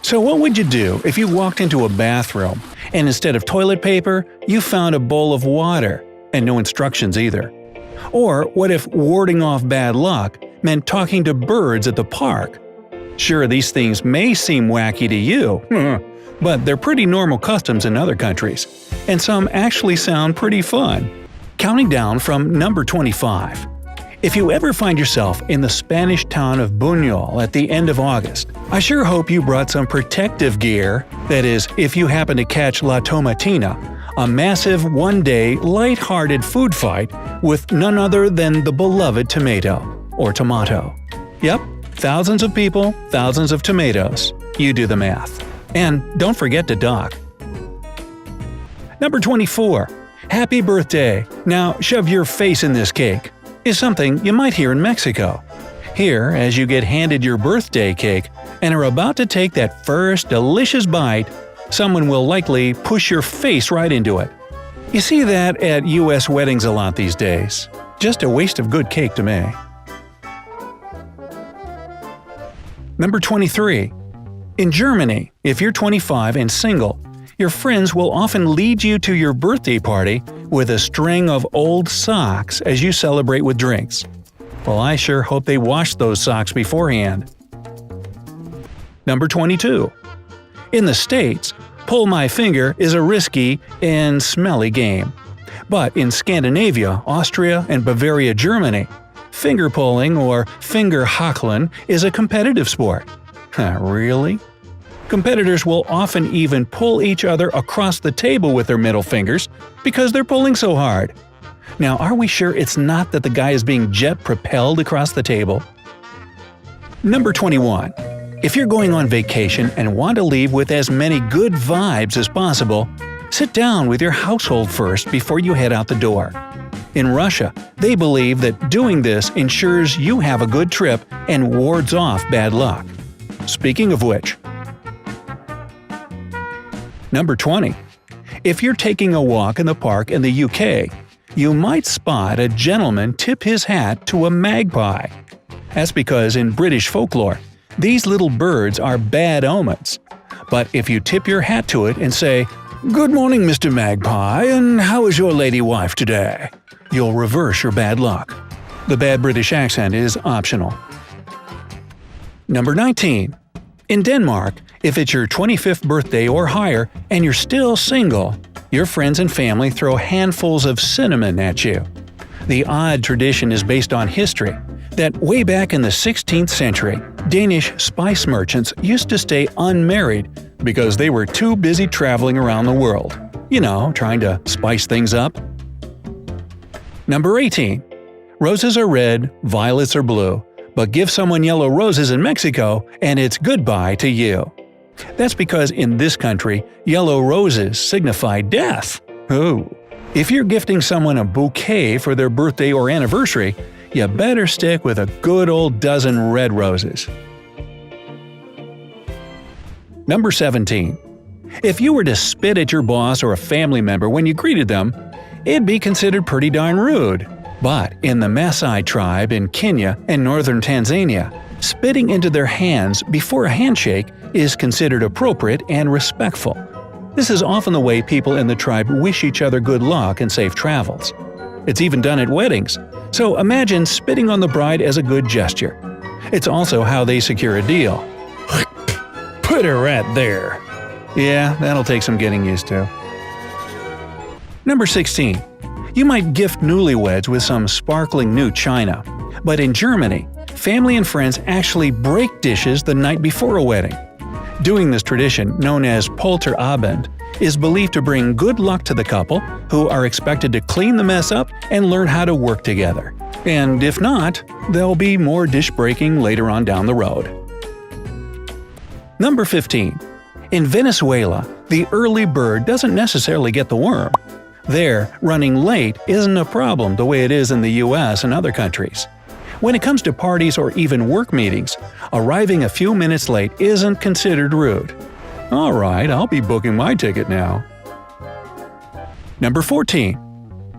So what would you do if you walked into a bathroom and instead of toilet paper, you found a bowl of water and no instructions either? Or what if warding off bad luck meant talking to birds at the park? Sure, these things may seem wacky to you, but they're pretty normal customs in other countries, and some actually sound pretty fun. Counting down from number 25. If you ever find yourself in the Spanish town of Buñol at the end of August, I sure hope you brought some protective gear, that is, if you happen to catch La Tomatina, a massive one-day, light-hearted food fight with none other than the beloved tomato, or tomato. Yep, thousands of people, thousands of tomatoes. You do the math. And don't forget to dock. Number 24. Happy birthday! Now shove your face in this cake, is something you might hear in Mexico. Here, as you get handed your birthday cake and are about to take that first delicious bite, someone will likely push your face right into it. You see that at US weddings a lot these days. Just a waste of good cake to me. Number 23. In Germany, if you're 25 and single, your friends will often lead you to your birthday party with a string of old socks as you celebrate with drinks. Well, I sure hope they washed those socks beforehand. Number 22. In the States, pull my finger is a risky and smelly game. But in Scandinavia, Austria, and Bavaria, Germany, finger pulling or finger hakeln is a competitive sport. Really? Competitors will often even pull each other across the table with their middle fingers because they're pulling so hard. Now, are we sure it's not that the guy is being jet-propelled across the table? Number 21. If you're going on vacation and want to leave with as many good vibes as possible, sit down with your household first before you head out the door. In Russia, they believe that doing this ensures you have a good trip and wards off bad luck. Speaking of which. Number 20. If you're taking a walk in the park in the UK, you might spot a gentleman tip his hat to a magpie. That's because in British folklore, these little birds are bad omens. But if you tip your hat to it and say, "Good morning, Mr. Magpie, and how is your lady wife today?" you'll reverse your bad luck. The bad British accent is optional. Number 19. In Denmark, if it's your 25th birthday or higher and you're still single, your friends and family throw handfuls of cinnamon at you. The odd tradition is based on history, that way back in the 16th century, Danish spice merchants used to stay unmarried because they were too busy traveling around the world. You know, trying to spice things up. Number 18. Roses are red, violets are blue, but give someone yellow roses in Mexico and it's goodbye to you. That's because in this country, yellow roses signify death. Ooh. If you're gifting someone a bouquet for their birthday or anniversary, you better stick with a good old dozen red roses. Number 17. If you were to spit at your boss or a family member when you greeted them, it'd be considered pretty darn rude. But in the Maasai tribe in Kenya and northern Tanzania, spitting into their hands before a handshake is considered appropriate and respectful. This is often the way people in the tribe wish each other good luck and safe travels. It's even done at weddings, so imagine spitting on the bride as a good gesture. It's also how they secure a deal. Put her right there. Yeah, that'll take some getting used to. Number 16. You might gift newlyweds with some sparkling new china, but in Germany, family and friends actually break dishes the night before a wedding. Doing this tradition, known as Polterabend, is believed to bring good luck to the couple, who are expected to clean the mess up and learn how to work together. And if not, there'll be more dish breaking later on down the road. Number 15. In Venezuela, the early bird doesn't necessarily get the worm. There, running late isn't a problem the way it is in the US and other countries. When it comes to parties or even work meetings, arriving a few minutes late isn't considered rude. Alright, I'll be booking my ticket now. Number 14.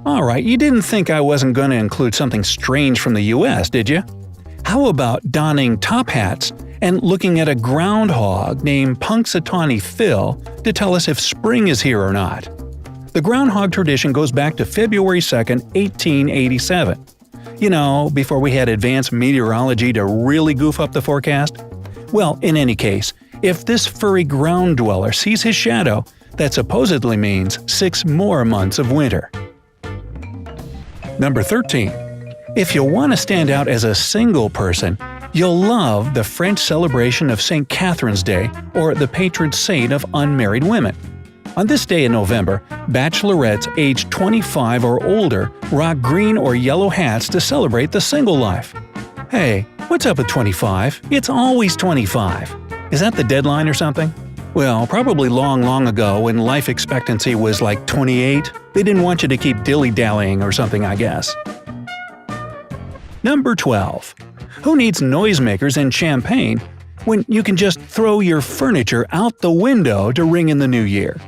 Alright, you didn't think I wasn't going to include something strange from the US, did you? How about donning top hats and looking at a groundhog named Punxsutawney Phil to tell us if spring is here or not. The groundhog tradition goes back to February 2, 1887. You know, before we had advanced meteorology to really goof up the forecast? Well, in any case, if this furry ground dweller sees his shadow, that supposedly means 6 more months of winter. Number 13. If you want to stand out as a single person, you'll love the French celebration of St. Catherine's Day, or the patron saint of unmarried women. On this day in November, bachelorettes aged 25 or older rock green or yellow hats to celebrate the single life. Hey, what's up with 25? It's always 25. Is that the deadline or something? Well, probably long ago when life expectancy was like 28, they didn't want you to keep dilly-dallying or something, I guess. Number 12. Who needs noisemakers and champagne when you can just throw your furniture out the window to ring in the new year?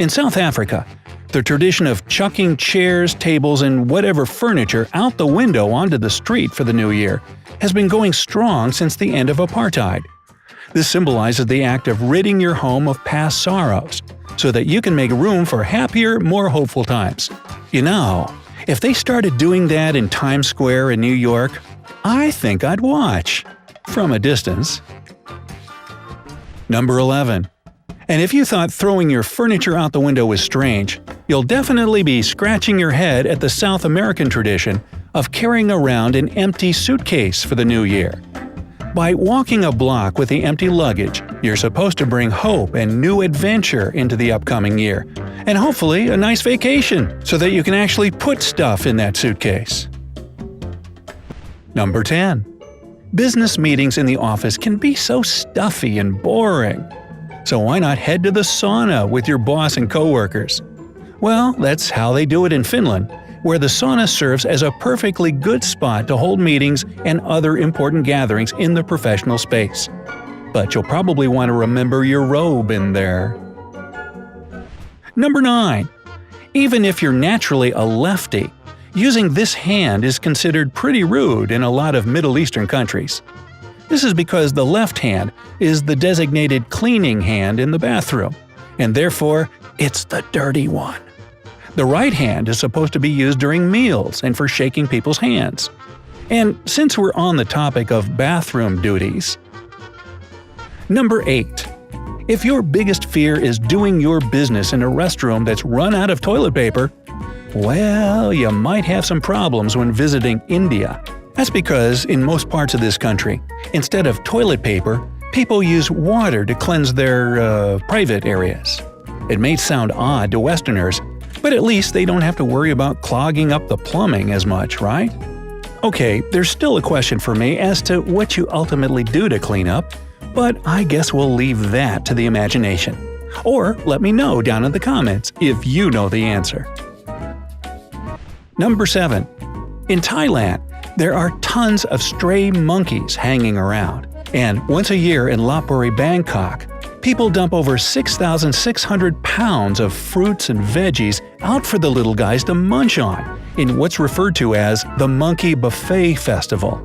In South Africa, the tradition of chucking chairs, tables, and whatever furniture out the window onto the street for the new year has been going strong since the end of apartheid. This symbolizes the act of ridding your home of past sorrows, so that you can make room for happier, more hopeful times. You know, if they started doing that in Times Square in New York, I think I'd watch. From a distance. Number 11. And if you thought throwing your furniture out the window was strange, you'll definitely be scratching your head at the South American tradition of carrying around an empty suitcase for the new year. By walking a block with the empty luggage, you're supposed to bring hope and new adventure into the upcoming year, and hopefully a nice vacation so that you can actually put stuff in that suitcase. Number 10. Business meetings in the office can be so stuffy and boring. So why not head to the sauna with your boss and coworkers? Well, that's how they do it in Finland, where the sauna serves as a perfectly good spot to hold meetings and other important gatherings in the professional space. But you'll probably want to remember your robe in there. Number 9. Even if you're naturally a lefty, using this hand is considered pretty rude in a lot of Middle Eastern countries. This is because the left hand is the designated cleaning hand in the bathroom, and therefore it's the dirty one. The right hand is supposed to be used during meals and for shaking people's hands. And since we're on the topic of bathroom duties… Number 8. If your biggest fear is doing your business in a restroom that's run out of toilet paper, well, you might have some problems when visiting India. That's because in most parts of this country, instead of toilet paper, people use water to cleanse their private areas. It may sound odd to Westerners, but at least they don't have to worry about clogging up the plumbing as much, right? Okay, there's still a question for me as to what you ultimately do to clean up, but I guess we'll leave that to the imagination. Or let me know down in the comments if you know the answer. Number 7. In Thailand, there are tons of stray monkeys hanging around, and once a year in Lopburi, Bangkok, people dump over 6,600 pounds of fruits and veggies out for the little guys to munch on, in what's referred to as the Monkey Buffet Festival.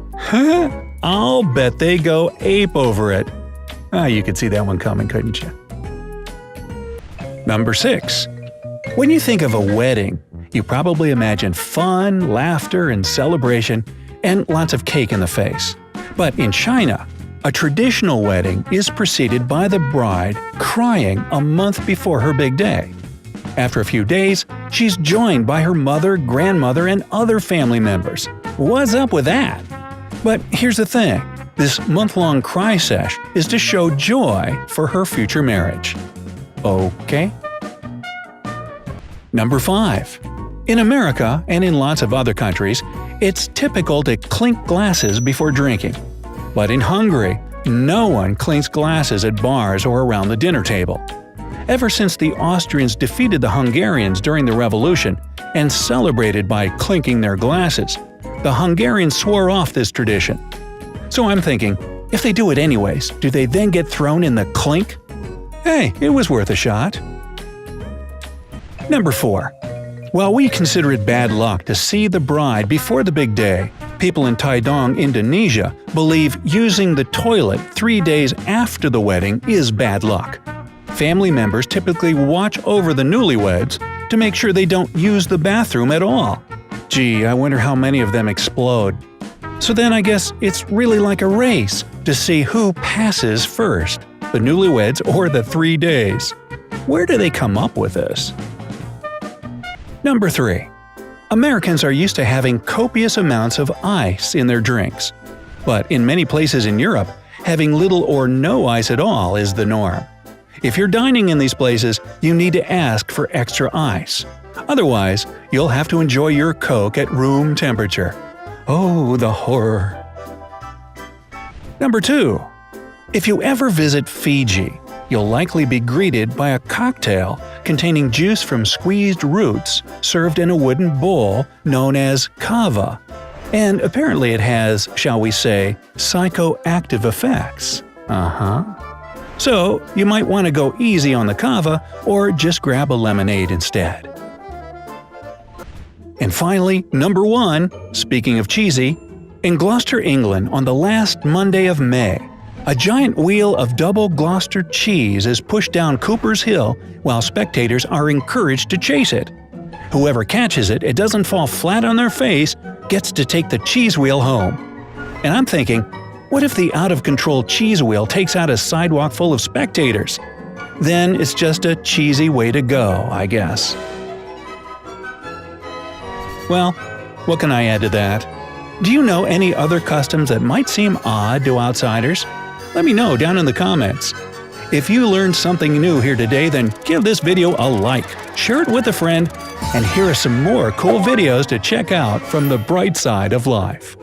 I'll bet they go ape over it. You could see that one coming, couldn't you? Number 6. When you think of a wedding, you probably imagine fun, laughter, and celebration, and lots of cake in the face. But in China, a traditional wedding is preceded by the bride crying a month before her big day. After a few days, she's joined by her mother, grandmother, and other family members. What's up with that? But here's the thing. This month-long cry sesh is to show joy for her future marriage. Okay? Number 5. In America, and in lots of other countries, it's typical to clink glasses before drinking. But in Hungary, no one clinks glasses at bars or around the dinner table. Ever since the Austrians defeated the Hungarians during the Revolution and celebrated by clinking their glasses, the Hungarians swore off this tradition. So I'm thinking, if they do it anyways, do they then get thrown in the clink? Hey, it was worth a shot. Number 4. While we consider it bad luck to see the bride before the big day, People in Taidong, Indonesia, believe using the toilet 3 days after the wedding is bad luck. Family members typically watch over the newlyweds to make sure they don't use the bathroom at all. Gee, I wonder how many of them explode. So then I guess it's really like a race to see who passes first, the newlyweds or the 3 days. Where do they come up with this? Number 3. Americans are used to having copious amounts of ice in their drinks. But in many places in Europe, having little or no ice at all is the norm. If you're dining in these places, you need to ask for extra ice. Otherwise, you'll have to enjoy your Coke at room temperature. Oh, the horror. Number 2. If you ever visit Fiji, you'll likely be greeted by a cocktail containing juice from squeezed roots served in a wooden bowl known as kava. And apparently it has, shall we say, psychoactive effects. So, you might want to go easy on the kava or just grab a lemonade instead. And finally, number 1, speaking of cheesy, in Gloucester, England, on the last Monday of May, a giant wheel of double Gloucester cheese is pushed down Cooper's Hill while spectators are encouraged to chase it. Whoever catches it, it doesn't fall flat on their face, gets to take the cheese wheel home. And I'm thinking, what if the out-of-control cheese wheel takes out a sidewalk full of spectators? Then it's just a cheesy way to go, I guess. Well, what can I add to that? Do you know any other customs that might seem odd to outsiders? Let me know down in the comments. If you learned something new here today, then give this video a like, share it with a friend, and here are some more cool videos to check out from the bright side of life.